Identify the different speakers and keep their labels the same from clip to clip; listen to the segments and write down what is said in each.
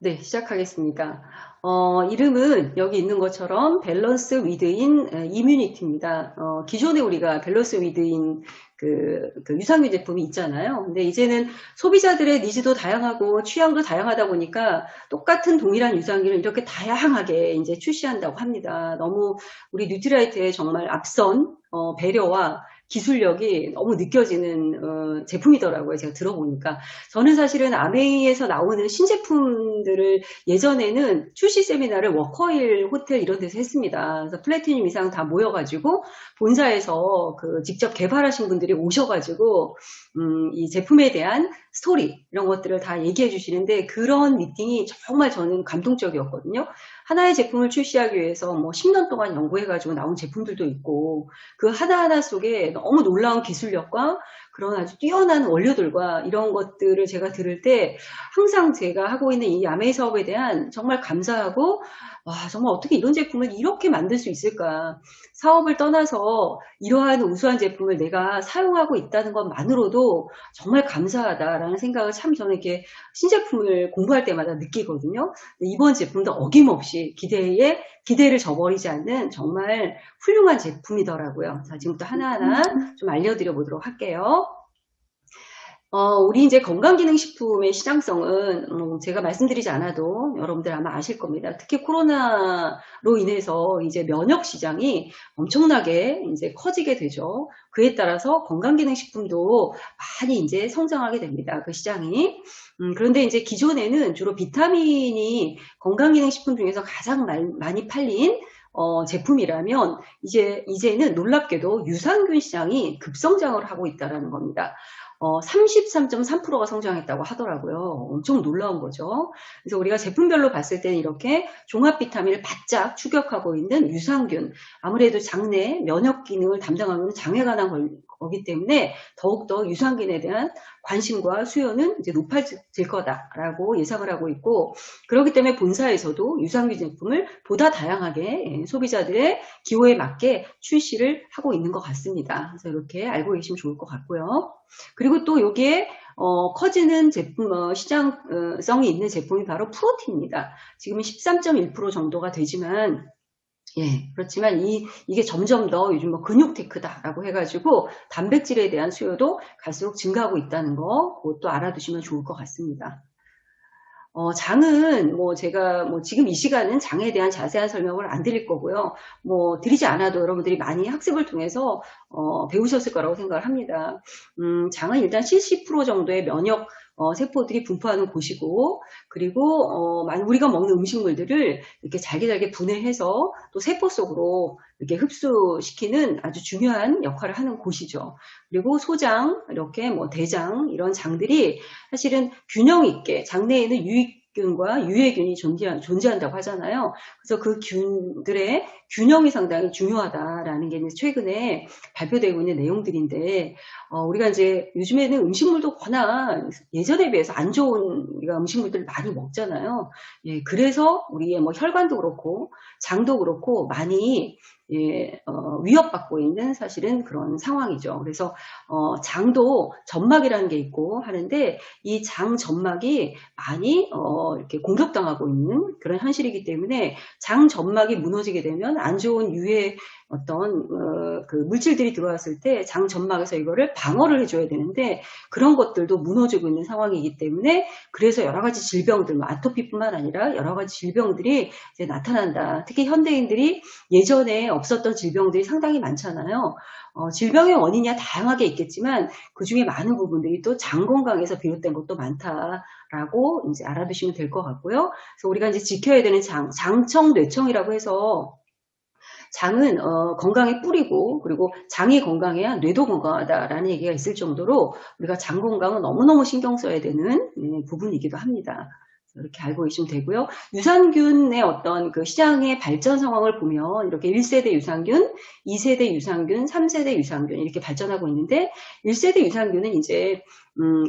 Speaker 1: 네, 시작하겠습니다. 이름은 여기 있는 것처럼 밸런스 위드인 이뮤니티입니다. 기존에 우리가 밸런스 위드인 그 유산균 제품이 있잖아요. 근데 이제는 소비자들의 니즈도 다양하고 취향도 다양하다 보니까 똑같은 동일한 유산균을 이렇게 다양하게 이제 출시한다고 합니다. 너무 우리 뉴트라이트의 정말 앞선 배려와 기술력이 너무 느껴지는 제품이더라고요. 제가 들어보니까. 저는 사실은 아메이에서 나오는 신제품들을 예전에는 출시 세미나를 워커힐 호텔 이런 데서 했습니다. 그래서 플래티늄 이상 다 모여가지고 본사에서 그 직접 개발하신 분들이 오셔가지고 이 제품에 대한 스토리 이런 것들을 다 얘기해 주시는데 그런 미팅이 정말 저는 감동적이었거든요. 하나의 제품을 출시하기 위해서 뭐 10년 동안 연구해가지고 나온 제품들도 있고 그 하나하나 속에 너무 놀라운 기술력과 그런 아주 뛰어난 원료들과 이런 것들을 제가 들을 때 항상 제가 하고 있는 이 아메이 사업에 대한 정말 감사하고 와 정말 어떻게 이런 제품을 이렇게 만들 수 있을까. 사업을 떠나서 이러한 우수한 제품을 내가 사용하고 있다는 것만으로도 정말 감사하다라는 생각을 참 저는 이렇게 신제품을 공부할 때마다 느끼거든요. 이번 제품도 어김없이 기대를 저버리지 않는 정말 훌륭한 제품이더라고요. 자, 지금부터 하나하나 좀 알려드려 보도록 할게요. 우리 이제 건강기능식품의 시장성은 제가 말씀드리지 않아도 여러분들 아마 아실 겁니다. 특히 코로나로 인해서 이제 면역 시장이 엄청나게 이제 커지게 되죠. 그에 따라서 건강기능식품도 많이 이제 성장하게 됩니다. 그 시장이. 그런데 이제 기존에는 주로 비타민이 건강기능식품 중에서 가장 많이 팔린 제품이라면 이제는 놀랍게도 유산균 시장이 급성장을 하고 있다는 겁니다. 33.3%가 성장했다고 하더라고요. 엄청 놀라운 거죠. 그래서 우리가 제품별로 봤을 때는 이렇게 종합 비타민을 바짝 추격하고 있는 유산균, 아무래도 장내 면역 기능을 담당하는 장애가 난 거기 때문에 더욱더 유산균에 대한 관심과 수요는 이제 높아질 거다라고 예상을 하고 있고, 그렇기 때문에 본사에서도 유산균 제품을 보다 다양하게 소비자들의 기호에 맞게 출시를 하고 있는 것 같습니다. 그래서 이렇게 알고 계시면 좋을 것 같고요. 그리고 또 여기에 커지는 제품 시장성이 있는 제품이 바로 프로틴입니다. 지금은 13.1% 정도가 되지만 그렇지만 이게 점점 더 요즘 뭐 근육 테크다라고 해가지고 단백질에 대한 수요도 갈수록 증가하고 있다는 거 그것도 알아두시면 좋을 것 같습니다. 장은 제가 지금 이 시간은 장에 대한 자세한 설명을 안 드릴 거고요. 드리지 않아도 여러분들이 많이 학습을 통해서 배우셨을 거라고 생각을 합니다. 장은 일단 70% 정도의 면역 세포들이 분포하는 곳이고, 그리고 우리가 먹는 음식물들을 이렇게 잘게 분해해서 또 세포 속으로 이렇게 흡수시키는 아주 중요한 역할을 하는 곳이죠. 그리고 소장, 이렇게 대장 이런 장들이 사실은 균형 있게 장내에는 유익균과 유해균이 존재한다고 하잖아요. 그래서 그 균들의 균형이 상당히 중요하다라는 게 최근에 발표되고 있는 내용들인데, 우리가 이제 요즘에는 음식물도 워낙 예전에 비해서 안 좋은 우리가 음식물들을 많이 먹잖아요. 그래서 우리의 혈관도 그렇고 장도 그렇고 많이 위협받고 있는 사실은 그런 상황이죠. 그래서 장도 점막이라는 게 있고 하는데 이 장 점막이 많이 이렇게 공격당하고 있는 그런 현실이기 때문에 장 점막이 무너지게 되면 안 좋은 유해 어떤 그 물질들이 들어왔을 때 장 점막에서 이거를 방어를 해줘야 되는데 그런 것들도 무너지고 있는 상황이기 때문에 그래서 여러 가지 질병들, 아토피뿐만 아니라 여러 가지 질병들이 이제 나타난다. 특히 현대인들이 예전에 없었던 질병들이 상당히 많잖아요. 질병의 원인이 다양하게 있겠지만 그 중에 많은 부분들이 또 장 건강에서 비롯된 것도 많다라고 이제 알아두시면 될 것 같고요. 그래서 우리가 이제 지켜야 되는 장청, 뇌청이라고 해서 장은 건강의 뿌리고 그리고 장이 건강해야 뇌도 건강하다라는 얘기가 있을 정도로 우리가 장 건강은 너무너무 신경 써야 되는 부분이기도 합니다. 이렇게 알고 계시면 되고요. 유산균의 어떤 그 시장의 발전 상황을 보면 이렇게 1세대 유산균, 2세대 유산균, 3세대 유산균 이렇게 발전하고 있는데 1세대 유산균은 이제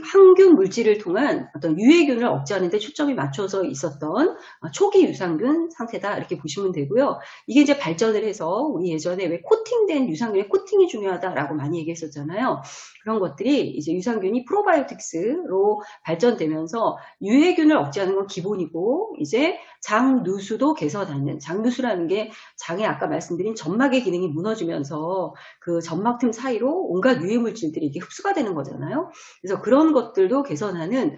Speaker 1: 항균 물질을 통한 어떤 유해균을 억제하는 데 초점이 맞춰서 있었던 초기 유산균 상태다 이렇게 보시면 되고요. 이게 이제 발전을 해서 우리 예전에 왜 코팅된 유산균의 코팅이 중요하다라고 많이 얘기했었잖아요. 그런 것들이 이제 유산균이 프로바이오틱스로 발전되면서 유해균을 억제하는 건 기본이고 이제 장누수도 개선하는, 장누수라는 게 장에 아까 말씀드린 점막의 기능이 무너지면서 그 점막 틈 사이로 온갖 유해 물질들이 이게 흡수가 되는 거잖아요. 그래서 그런 것들도 개선하는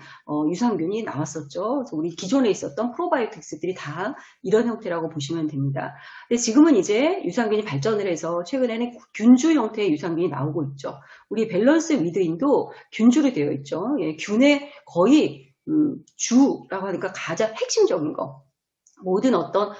Speaker 1: 유산균이 나왔었죠. 그래서 우리 기존에 있었던 프로바이오틱스들이 다 이런 형태라고 보시면 됩니다. 근데 지금은 이제 유산균이 발전을 해서 최근에는 균주 형태의 유산균이 나오고 있죠. 우리 밸런스 위드인도 균주로 되어 있죠. 예, 균의 거의 주라고 하니까 가장 핵심적인 거. 모든 어떤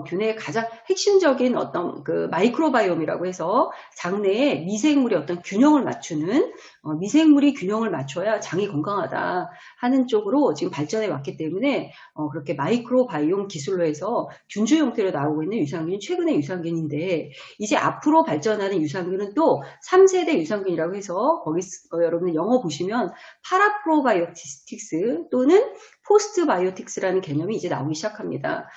Speaker 1: 균의 가장 핵심적인 어떤 그 마이크로바이옴이라고 해서 장내에 미생물의 어떤 균형을 맞추는 미생물이 균형을 맞춰야 장이 건강하다 하는 쪽으로 지금 발전해 왔기 때문에 그렇게 마이크로바이옴 기술로 해서 균주 형태로 나오고 있는 유산균이 최근의 유산균인데 이제 앞으로 발전하는 유산균은 또 3세대 유산균이라고 해서 거기 여러분 영어 보시면 파라프로바이오틱스 또는 포스트바이오틱스라는 개념이 이제 나오기 시작합니다.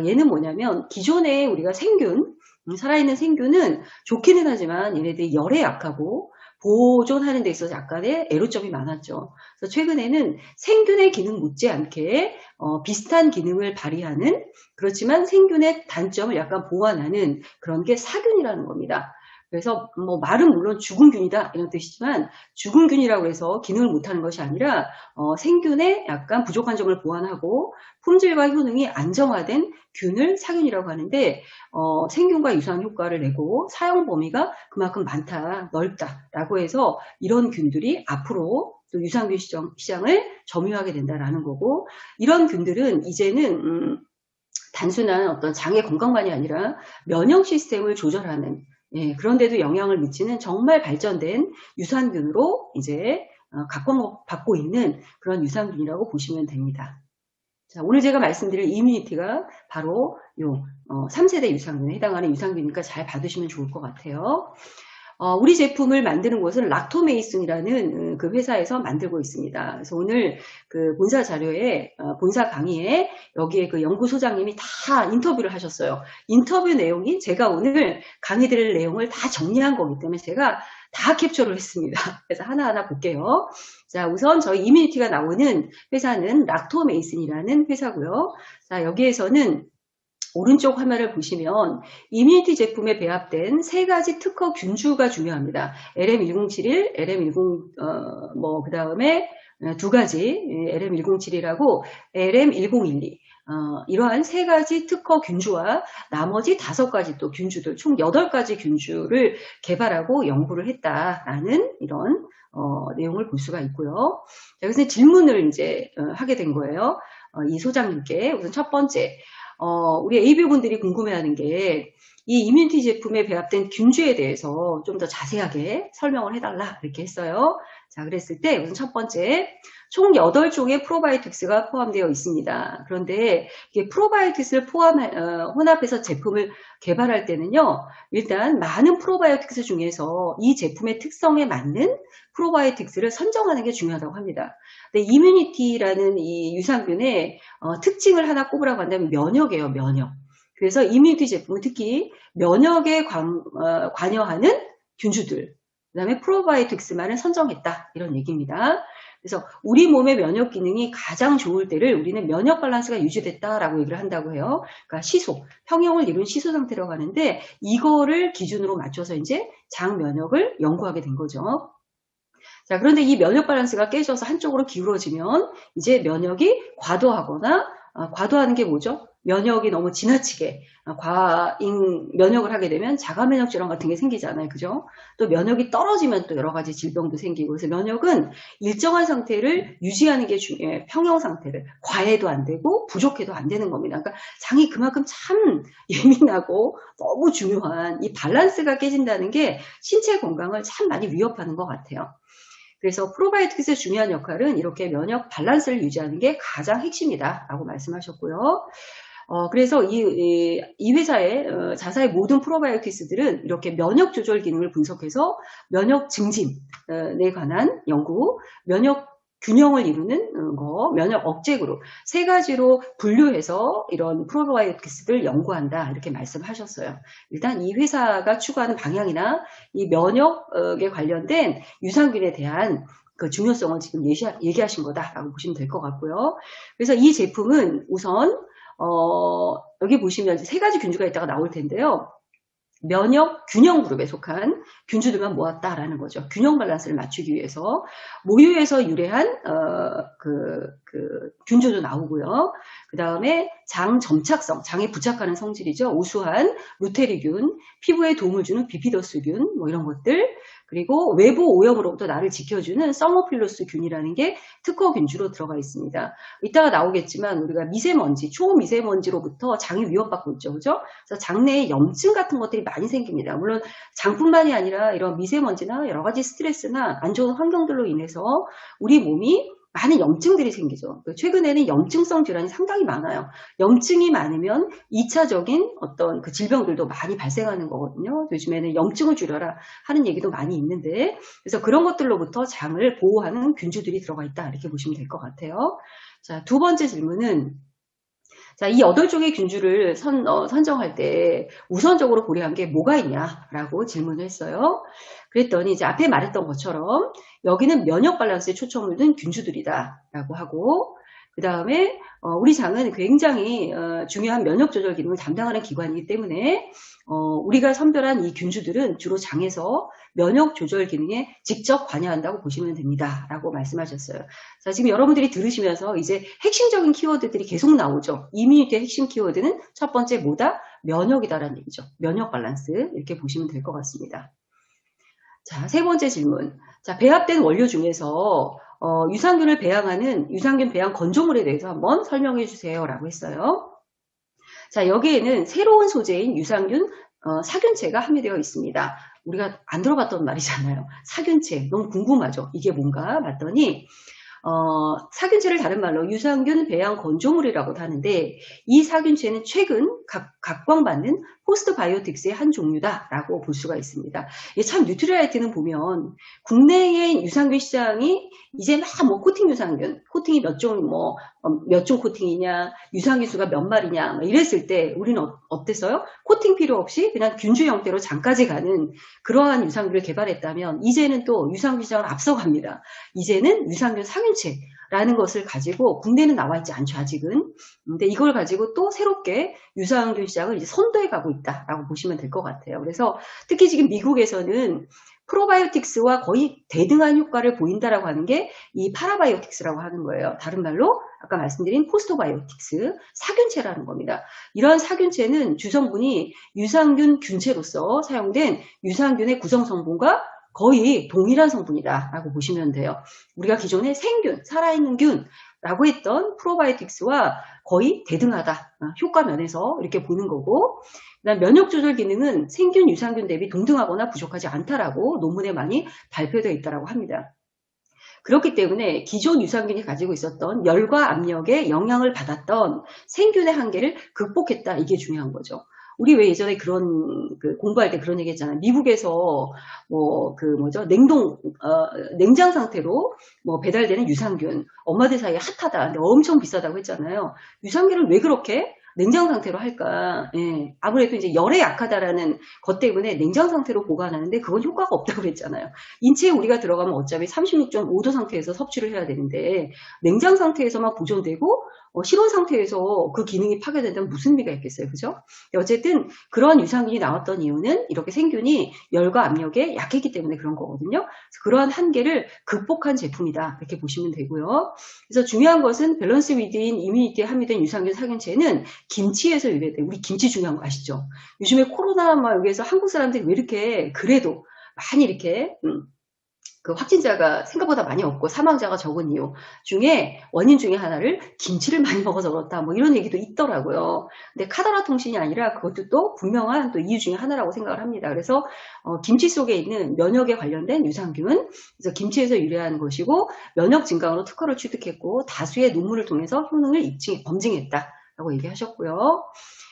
Speaker 1: 얘는 뭐냐면 기존에 우리가 생균, 살아있는 생균은 좋기는 하지만 얘네들이 열에 약하고 보존하는 데 있어서 약간의 애로점이 많았죠. 그래서 최근에는 생균의 기능 못지않게 비슷한 기능을 발휘하는 그렇지만 생균의 단점을 약간 보완하는 그런 게 사균이라는 겁니다. 그래서 뭐 말은 물론 죽은 균이다 이런 뜻이지만 죽은 균이라고 해서 기능을 못하는 것이 아니라 생균의 약간 부족한 점을 보완하고 품질과 효능이 안정화된 균을 사균이라고 하는데 생균과 유사한 효과를 내고 사용 범위가 그만큼 많다, 넓다라고 해서 이런 균들이 앞으로 또 유산균 시장을 점유하게 된다라는 거고 이런 균들은 이제는 단순한 어떤 장의 건강만이 아니라 면역 시스템을 조절하는 예, 그런데도 영향을 미치는 정말 발전된 유산균으로 이제 각광받고 있는 그런 유산균이라고 보시면 됩니다. 자, 오늘 제가 말씀드릴 이뮤니티가 바로 요 3세대 유산균에 해당하는 유산균이니까 잘 봐두시면 좋을 것 같아요. 우리 제품을 만드는 곳은 락토메이슨이라는 그 회사에서 만들고 있습니다. 그래서 오늘 그 본사 자료에, 본사 강의에 여기에 그 연구소장님이 다 인터뷰를 하셨어요. 인터뷰 내용이 제가 오늘 강의 드릴 내용을 다 정리한 거기 때문에 제가 다 캡처를 했습니다. 그래서 하나하나 볼게요. 자, 우선 저희 이뮤니티가 나오는 회사는 락토메이슨이라는 회사고요. 자, 여기에서는 오른쪽 화면을 보시면 이뮤니티 제품에 배합된 세 가지 특허 균주가 중요합니다. LM1071, LM10 그 다음에 두 가지 LM1071하고 LM1012 이러한 세 가지 특허 균주와 나머지 5가지 또 균주들 총 8가지 균주를 개발하고 연구를 했다라는 이런 내용을 볼 수가 있고요. 자, 여기서 질문을 이제 하게 된 거예요. 이 소장님께 우선 첫 번째. 우리 AB분들이 궁금해하는 게 이 이뮤니티 제품에 배합된 균주에 대해서 좀 더 자세하게 설명을 해달라 이렇게 했어요. 자, 그랬을 때 우선 첫 번째 총 8종의 프로바이오틱스가 포함되어 있습니다. 그런데 이게 프로바이오틱스를 혼합해서 제품을 개발할 때는요. 일단 많은 프로바이오틱스 중에서 이 제품의 특성에 맞는 프로바이오틱스를 선정하는 게 중요하다고 합니다. 근데 이뮤니티라는 이 유산균의 특징을 하나 꼽으라고 한다면 면역이에요. 면역. 그래서 이뮤니티 제품은 특히 면역에 관여하는 균주들, 그 다음에 프로바이오틱스만을 선정했다 이런 얘기입니다. 그래서 우리 몸의 면역 기능이 가장 좋을 때를 우리는 면역 밸런스가 유지됐다라고 얘기를 한다고 해요. 그러니까 시소, 평형을 이룬 시소 상태라고 하는데 이거를 기준으로 맞춰서 이제 장 면역을 연구하게 된 거죠. 자, 그런데 이 면역 밸런스가 깨져서 한쪽으로 기울어지면 이제 면역이 과도하거나 과도하는 게 뭐죠? 면역이 너무 지나치게 과잉 면역을 하게 되면 자가면역 질환 같은 게 생기잖아요. 그죠? 또 면역이 떨어지면 또 여러 가지 질병도 생기고 그래서 면역은 일정한 상태를 유지하는 게 중요해요. 평형 상태를. 과해도 안 되고 부족해도 안 되는 겁니다. 그러니까 장이 그만큼 참 예민하고 너무 중요한 이 밸런스가 깨진다는 게 신체 건강을 참 많이 위협하는 것 같아요. 그래서 프로바이오틱스의 중요한 역할은 이렇게 면역 밸런스를 유지하는 게 가장 핵심이다 라고 말씀하셨고요. 그래서 이 회사의 자사의 모든 프로바이오틱스들은 이렇게 면역 조절 기능을 분석해서 면역 증진에 관한 연구, 면역 균형을 이루는 거, 면역 억제그룹 세 가지로 분류해서 이런 프로바이오틱스를 연구한다 이렇게 말씀하셨어요. 일단 이 회사가 추구하는 방향이나 이 면역에 관련된 유산균에 대한 그 중요성을 지금 얘기하신 거다라고 보시면 될 것 같고요. 그래서 이 제품은 우선 여기 보시면 세 가지 균주가 있다가 나올 텐데요. 면역 균형 그룹에 속한 균주들만 모았다라는 거죠. 균형 밸런스를 맞추기 위해서 모유에서 유래한 균주도 나오고요. 그 다음에 장 점착성, 장에 부착하는 성질이죠. 우수한 루테리균, 피부에 도움을 주는 비피더스균, 뭐 이런 것들, 그리고 외부 오염으로부터 나를 지켜주는 서머필로스균이라는 게 특허 균주로 들어가 있습니다. 이따가 나오겠지만 우리가 미세먼지, 초미세먼지로부터 장이 위협받고 있죠. 그죠? 그래서 장내에 염증 같은 것들이 많이 생깁니다. 물론 장뿐만이 아니라 이런 미세먼지나 여러 가지 스트레스나 안 좋은 환경들로 인해서 우리 몸이 많은 염증들이 생기죠. 최근에는 염증성 질환이 상당히 많아요. 염증이 많으면 2차적인 어떤 그 질병들도 많이 발생하는 거거든요. 요즘에는 염증을 줄여라 하는 얘기도 많이 있는데, 그래서 그런 것들로부터 장을 보호하는 균주들이 들어가 있다 이렇게 보시면 될 것 같아요. 자, 두 번째 질문은 자, 이 8종의 균주를 선정할 때 우선적으로 고려한 게 뭐가 있냐라고 질문을 했어요. 그랬더니 이제 앞에 말했던 것처럼 여기는 면역 밸런스에 초점을 둔 균주들이다라고 하고, 그 다음에 우리 장은 굉장히 중요한 면역 조절 기능을 담당하는 기관이기 때문에 우리가 선별한 이 균주들은 주로 장에서 면역 조절 기능에 직접 관여한다고 보시면 됩니다. 라고 말씀하셨어요. 자, 지금 여러분들이 들으시면서 이제 핵심적인 키워드들이 계속 나오죠. 이뮤니티의 핵심 키워드는 첫 번째 뭐다? 면역이다라는 얘기죠. 면역 밸런스 이렇게 보시면 될 것 같습니다. 자, 세 번째 질문. 자, 배합된 원료 중에서 유산균을 배양하는 유산균 배양 건조물에 대해서 한번 설명해 주세요. 라고 했어요. 자, 여기에는 새로운 소재인 유산균 사균체가 함유되어 있습니다. 우리가 안 들어봤던 말이잖아요. 사균체. 너무 궁금하죠? 이게 뭔가 봤더니 사균체를 다른 말로 유산균 배양 건조물이라고도 하는데, 이 사균체는 최근 각광받는 포스트바이오틱스의 한 종류다라고 볼 수가 있습니다. 참 뉴트리라이트는 보면 국내의 유산균 시장이 이제 막 뭐 코팅 유산균, 코팅이 몇 종 코팅이냐, 유산균 수가 몇 마리냐, 이랬을 때 우리는 어땠어요? 코팅 필요 없이 그냥 균주 형태로 장까지 가는 그러한 유산균을 개발했다면, 이제는 또 유산균 시장을 앞서갑니다. 이제는 유산균 사균체라는 것을 가지고 국내는 나와 있지 않죠, 아직은. 근데 이걸 가지고 또 새롭게 유산균 시장을 이제 선도해 가고 있다라고 보시면 될 것 같아요. 그래서 특히 지금 미국에서는 프로바이오틱스와 거의 대등한 효과를 보인다라고 하는 게 이 파라바이오틱스라고 하는 거예요. 다른 말로 아까 말씀드린 포스트바이오틱스, 사균체라는 겁니다. 이러한 사균체는 주성분이 유산균 균체로서 사용된 유산균의 구성 성분과 거의 동일한 성분이다라고 보시면 돼요. 우리가 기존에 생균, 살아있는 균라고 했던 프로바이오틱스와 거의 대등하다. 효과 면에서 이렇게 보는 거고, 그다음 면역 조절 기능은 생균, 유산균 대비 동등하거나 부족하지 않다라고 논문에 많이 발표되어 있다고 합니다. 그렇기 때문에 기존 유산균이 가지고 있었던 열과 압력에 영향을 받았던 생균의 한계를 극복했다. 이게 중요한 거죠. 우리 왜 예전에 그런 공부할 때 그런 얘기 했잖아요. 미국에서 냉장 상태로 배달되는 유산균 엄마들 사이에 핫하다. 근데 엄청 비싸다고 했잖아요. 유산균을 왜 그렇게 냉장 상태로 할까? 예, 아무래도 이제 열에 약하다라는 것 때문에 냉장 상태로 보관하는데 그건 효과가 없다고 그랬잖아요. 인체에 우리가 들어가면 어차피 36.5도 상태에서 섭취를 해야 되는데 냉장 상태에서만 보존되고 실온 상태에서 그 기능이 파괴된다면 무슨 의미가 있겠어요, 그죠? 어쨌든 그런 유산균이 나왔던 이유는 이렇게 생균이 열과 압력에 약했기 때문에 그런 거거든요. 그러한 한계를 극복한 제품이다 이렇게 보시면 되고요. 그래서 중요한 것은 밸런스 위드인 이뮤니티에 함유된 유산균 사균체는 김치에서 유래돼. 우리 김치 중요한 거 아시죠? 요즘에 코로나 여기에서 한국 사람들이 왜 이렇게 그래도 많이 이렇게 그 확진자가 생각보다 많이 없고 사망자가 적은 이유 중에 원인 중에 하나를 김치를 많이 먹어서 그렇다 이런 얘기도 있더라고요. 근데 카더라 통신이 아니라 그것도 또 분명한 또 이유 중에 하나라고 생각을 합니다. 그래서 김치 속에 있는 면역에 관련된 유산균, 그래서 김치에서 유래한 것이고 면역 증강으로 특허를 취득했고 다수의 논문을 통해서 효능을 검증했다. 라고 얘기하셨고요.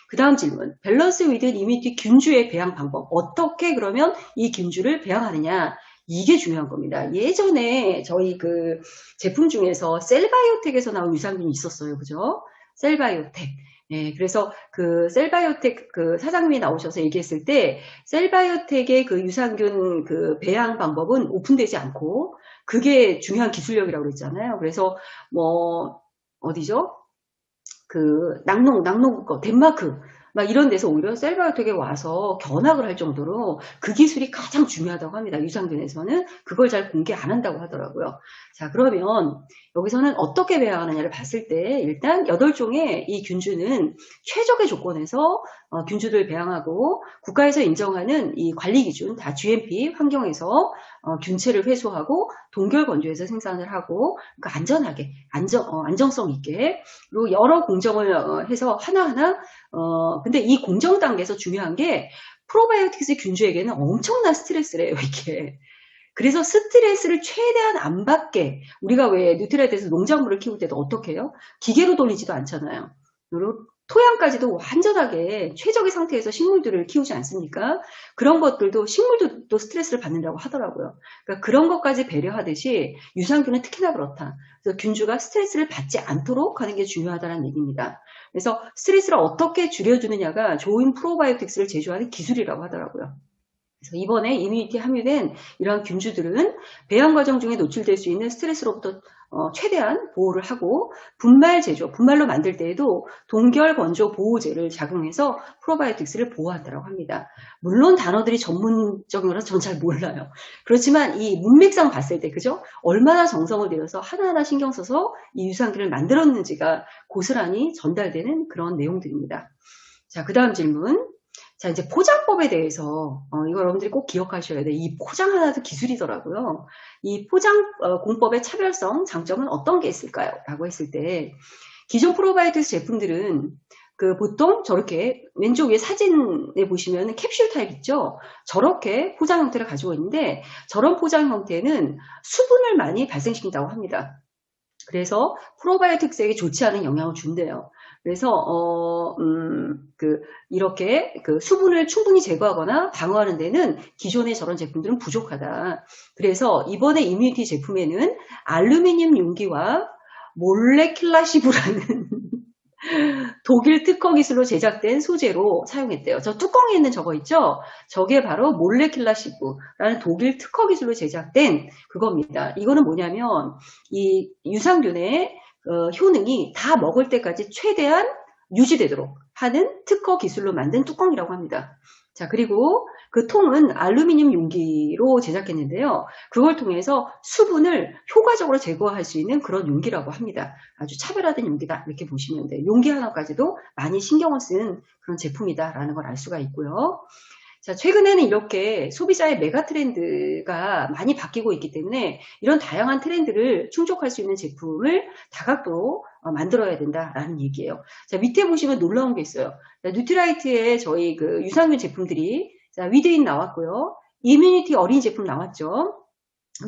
Speaker 1: 그 다음 질문. 밸런스 위드 이뮤니티 균주의 배양 방법. 어떻게 그러면 이 균주를 배양하느냐. 이게 중요한 겁니다. 예전에 저희 그 제품 중에서 셀바이오텍에서 나온 유산균이 있었어요. 그죠? 셀바이오텍. 네, 그래서 그 셀바이오텍 그 사장님이 나오셔서 얘기했을 때 셀바이오텍의 그 유산균 그 배양 방법은 오픈되지 않고 그게 중요한 기술력이라고 그랬잖아요. 그래서 뭐 어디죠? 그 낙농 덴마크 막 이런 데서 오히려 셀바이오텍에 와서 견학을 할 정도로 그 기술이 가장 중요하다고 합니다. 유산균에서는 그걸 잘 공개 안 한다고 하더라고요. 자, 그러면 여기서는 어떻게 배양하느냐를 봤을 때 일단 8종의 이 균주는 최적의 조건에서 균주들 배양하고 국가에서 인정하는 이 관리 기준 다 GMP 환경에서 균체를 회수하고 동결 건조해서 생산을 하고 그러니까 안전하게 안정성 있게 그리고 여러 공정을 해서 하나하나 근데 이 공정 단계에서 중요한 게 프로바이오틱스 균주에게는 엄청난 스트레스래요 이게. 그래서 스트레스를 최대한 안 받게 우리가 왜 뉴트리아에서 농작물을 키울 때도 어떻게 해요? 기계로 돌리지도 않잖아요. 토양까지도 완전하게 최적의 상태에서 식물들을 키우지 않습니까? 그런 것들도 식물도 스트레스를 받는다고 하더라고요. 그러니까 그런 것까지 배려하듯이 유산균은 특히나 그렇다. 그래서 균주가 스트레스를 받지 않도록 하는 게 중요하다는 얘기입니다. 그래서 스트레스를 어떻게 줄여주느냐가 좋은 프로바이오틱스를 제조하는 기술이라고 하더라고요. 그래서 이번에 이뮤니티 함유된 이러한 균주들은 배양 과정 중에 노출될 수 있는 스트레스로부터 최대한 보호를 하고 분말로 만들 때에도 동결 건조 보호제를 작용해서 프로바이오틱스를 보호한다고 합니다. 물론 단어들이 전문적인 거라서 전 잘 몰라요. 그렇지만 이 문맥상 봤을 때 그죠? 얼마나 정성을 들여서 하나하나 신경 써서 이 유산균을 만들었는지가 고스란히 전달되는 그런 내용들입니다. 자, 그 다음 질문. 자, 이제 포장법에 대해서 이거 여러분들이 꼭 기억하셔야 돼요. 이 포장 하나도 기술이더라고요. 이 포장 공법의 차별성, 장점은 어떤 게 있을까요? 라고 했을 때 기존 프로바이오틱스 제품들은 그 보통 저렇게 왼쪽 위에 사진에 보시면 캡슐 타입 있죠? 저렇게 포장 형태를 가지고 있는데 저런 포장 형태는 수분을 많이 발생시킨다고 합니다. 그래서 프로바이오틱스에게 좋지 않은 영향을 준대요. 그래서 이렇게 그 수분을 충분히 제거하거나 방어하는 데는 기존의 저런 제품들은 부족하다. 그래서 이번에 이뮤니티 제품에는 알루미늄 용기와 몰레킬라시브라는 독일 특허 기술로 제작된 소재로 사용했대요. 저 뚜껑에 있는 저거 있죠? 저게 바로 몰레킬라시브라는 독일 특허 기술로 제작된 그겁니다. 이거는 뭐냐면 이 유산균의 효능이 다 먹을 때까지 최대한 유지되도록 하는 특허 기술로 만든 뚜껑이라고 합니다. 자, 그리고 그 통은 알루미늄 용기로 제작했는데요. 그걸 통해서 수분을 효과적으로 제거할 수 있는 그런 용기라고 합니다. 아주 차별화된 용기다 이렇게 보시면 돼요. 용기 하나까지도 많이 신경을 쓴 그런 제품이다라는 걸 알 수가 있고요. 자, 최근에는 이렇게 소비자의 메가 트렌드가 많이 바뀌고 있기 때문에 이런 다양한 트렌드를 충족할 수 있는 제품을 다각도로 만들어야 된다라는 얘기예요. 자, 밑에 보시면 놀라운 게 있어요. 자, 뉴트라이트의 저희 그 유산균 제품들이 자, 위드인 나왔고요. 이뮤니티 어린 제품 나왔죠.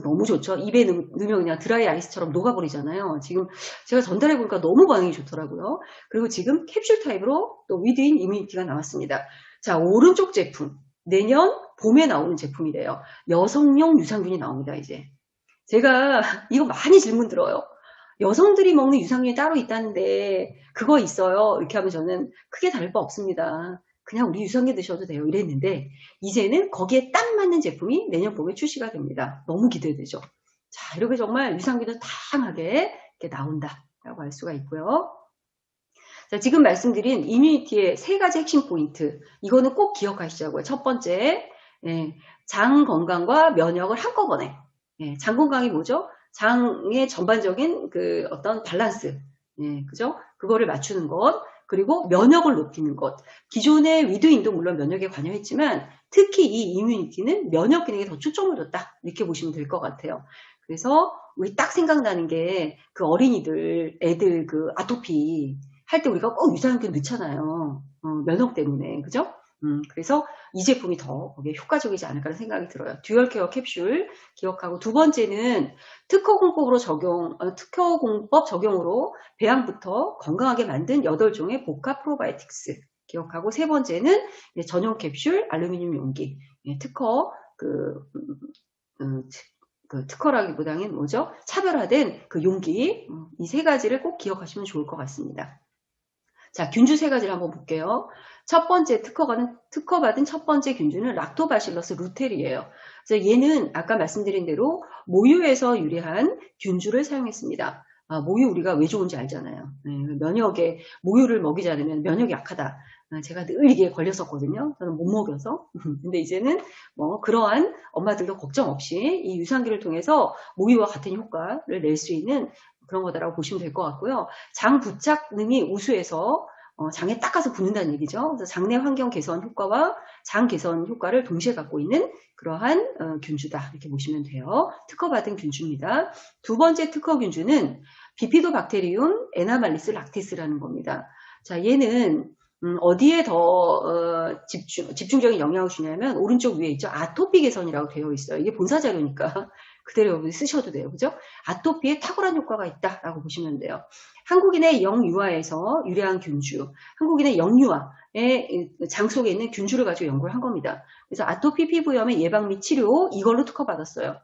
Speaker 1: 너무 좋죠. 입에 넣으면 그냥 드라이 아이스처럼 녹아버리잖아요. 지금 제가 전달해 보니까 너무 반응이 좋더라고요. 그리고 지금 캡슐 타입으로 또 위드인 이뮤니티가 나왔습니다. 자, 오른쪽 제품. 내년 봄에 나오는 제품이래요. 여성용 유산균이 나옵니다, 이제. 제가 이거 많이 질문 들어요. 여성들이 먹는 유산균이 따로 있다는데 그거 있어요. 이렇게 하면 저는 크게 다를 바 없습니다. 그냥 우리 유산균 드셔도 돼요. 이랬는데 이제는 거기에 딱 맞는 제품이 내년 봄에 출시가 됩니다. 너무 기대되죠. 자, 이렇게 정말 유산균도 다양하게 이렇게 나온다라고 할 수가 있고요. 자, 지금 말씀드린 이뮤니티의 3가지 핵심 포인트. 이거는 꼭 기억하시자고요. 첫 번째, 장 건강과 면역을 한꺼번에. 장 건강이 뭐죠? 장의 전반적인 그 어떤 밸런스. 그죠? 그거를 맞추는 것. 그리고 면역을 높이는 것. 기존의 위드인도 물론 면역에 관여했지만 특히 이 이뮤니티는 면역 기능에 더 초점을 뒀다. 이렇게 보시면 될 것 같아요. 그래서 우리 딱 생각나는 게 그 어린이들, 애들 그 아토피 할 때 우리가 꼭 유산균 넣잖아요. 면역 때문에. 그죠? 그래서 이 제품이 더 거기에 효과적이지 않을까라는 생각이 들어요. 듀얼 케어 캡슐 기억하고, 두 번째는 특허 공법 적용으로 배양부터 건강하게 만든 8종의 복합 프로바이오틱스 기억하고, 세 번째는 전용 캡슐 알루미늄 용기, 특허 특허라기보다는 뭐죠? 차별화된 그 용기, 이 세 가지를 꼭 기억하시면 좋을 것 같습니다. 자, 균주 세 가지를 한번 볼게요. 첫 번째 특허받은 첫 번째 균주는 락토바실러스 루텔이에요. 그래서 얘는 아까 말씀드린 대로 모유에서 유래한 균주를 사용했습니다. 모유 우리가 왜 좋은지 알잖아요. 면역에 모유를 먹이지 않으면 면역이 약하다. 제가 늘 이게 걸렸었거든요. 저는 못 먹여서. 근데 이제는 뭐 그러한 엄마들도 걱정 없이 이 유산균을 통해서 모유와 같은 효과를 낼 수 있는 그런 거다라고 보시면 될 것 같고요. 장 부착 능이 우수해서 장에 딱 가서 붙는다는 얘기죠. 그래서 장내 환경 개선 효과와 장 개선 효과를 동시에 갖고 있는 그러한 균주다, 이렇게 보시면 돼요. 특허받은 균주입니다. 두 번째 특허 균주는 비피도박테리움 에나말리스 락티스라는 겁니다. 자, 얘는 어디에 더 집중적인 영향을 주냐면 오른쪽 위에 있죠. 아토피 개선이라고 되어 있어요. 이게 본사 자료니까 그대로 여러분이 쓰셔도 돼요. 그죠? 아토피에 탁월한 효과가 있다라고 보시면 돼요. 한국인의 영유아에서 유래한 균주, 한국인의 영유아의 장 속에 있는 균주를 가지고 연구를 한 겁니다. 그래서 아토피 피부염의 예방 및 치료, 이걸로 특허받았어요.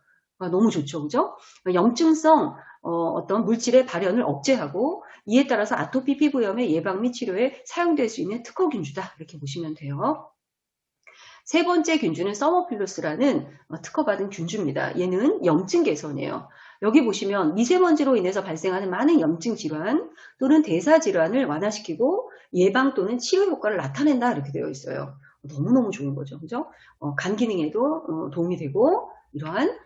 Speaker 1: 너무 좋죠. 그죠? 염증성 어떤 물질의 발현을 억제하고, 이에 따라서 아토피 피부염의 예방 및 치료에 사용될 수 있는 특허 균주다, 이렇게 보시면 돼요. 세 번째 균주는 서머필로스라는 특허받은 균주입니다. 얘는 염증 개선이에요. 여기 보시면 미세먼지로 인해서 발생하는 많은 염증 질환 또는 대사 질환을 완화시키고 예방 또는 치료 효과를 나타낸다, 이렇게 되어 있어요. 너무너무 좋은 거죠. 그죠? 간 기능에도 도움이 되고, 이러한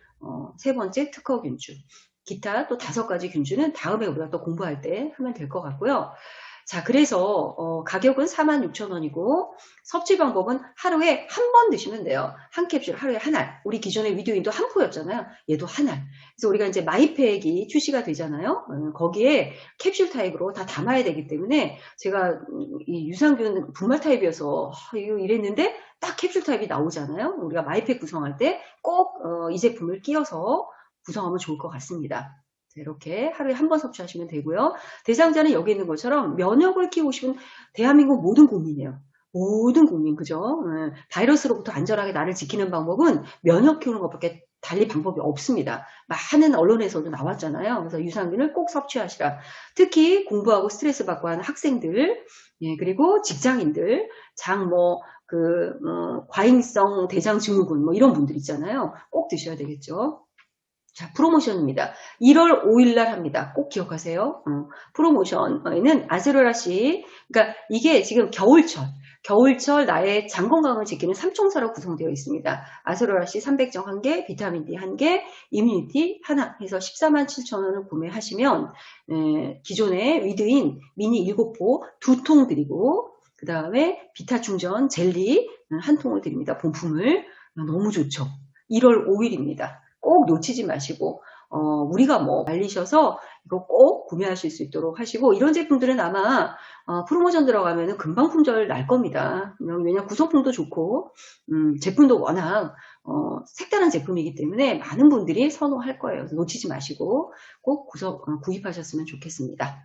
Speaker 1: 세 번째 특허 균주. 기타 또 5가지 균주는 다음에 우리가 또 공부할 때 하면 될 것 같고요. 자, 그래서 가격은 46,000원이고 섭취 방법은 하루에 한 번 드시면 돼요. 한 캡슐 하루에 한 알. 우리 기존의 위드윈도 한 포였잖아요. 얘도 한 알. 그래서 우리가 이제 마이팩이 출시가 되잖아요. 거기에 캡슐 타입으로 다 담아야 되기 때문에 제가 이 유산균 분말 타입이어서 이거 이랬는데 딱 캡슐 타입이 나오잖아요. 우리가 마이팩 구성할 때 꼭 이 제품을 끼워서 구성하면 좋을 것 같습니다. 이렇게 하루에 한 번 섭취하시면 되고요. 대상자는 여기 있는 것처럼 면역을 키우고 싶은 대한민국 모든 국민이에요. 모든 국민, 그죠? 바이러스로부터 안전하게 나를 지키는 방법은 면역 키우는 것밖에 달리 방법이 없습니다. 많은 언론에서도 나왔잖아요. 그래서 유산균을 꼭 섭취하시라. 특히 공부하고 스트레스 받고 하는 학생들, 그리고 직장인들, 과잉성 대장 증후군 이런 분들 있잖아요. 꼭 드셔야 되겠죠. 자, 프로모션입니다. 1월 5일 날 합니다. 꼭 기억하세요. 프로모션에는 아세로라씨, 그러니까 이게 지금 겨울철 나의 장 건강을 지키는 3총사로 구성되어 있습니다. 아세로라씨 300정 1개, 비타민 D 1개, 이뮤니티 하나 해서 147,000원을 구매하시면 기존의 위드인 미니 7포 2통 드리고, 그 다음에 비타 충전 젤리 1통을 드립니다. 본품을. 너무 좋죠. 1월 5일입니다. 꼭 놓치지 마시고 우리가 말리셔서 이거 꼭 구매하실 수 있도록 하시고, 이런 제품들은 아마 프로모션 들어가면 금방 품절 날 겁니다. 왜냐 구성품도 좋고 제품도 워낙 색다른 제품이기 때문에 많은 분들이 선호할 거예요. 놓치지 마시고 꼭 구입하셨으면 좋겠습니다.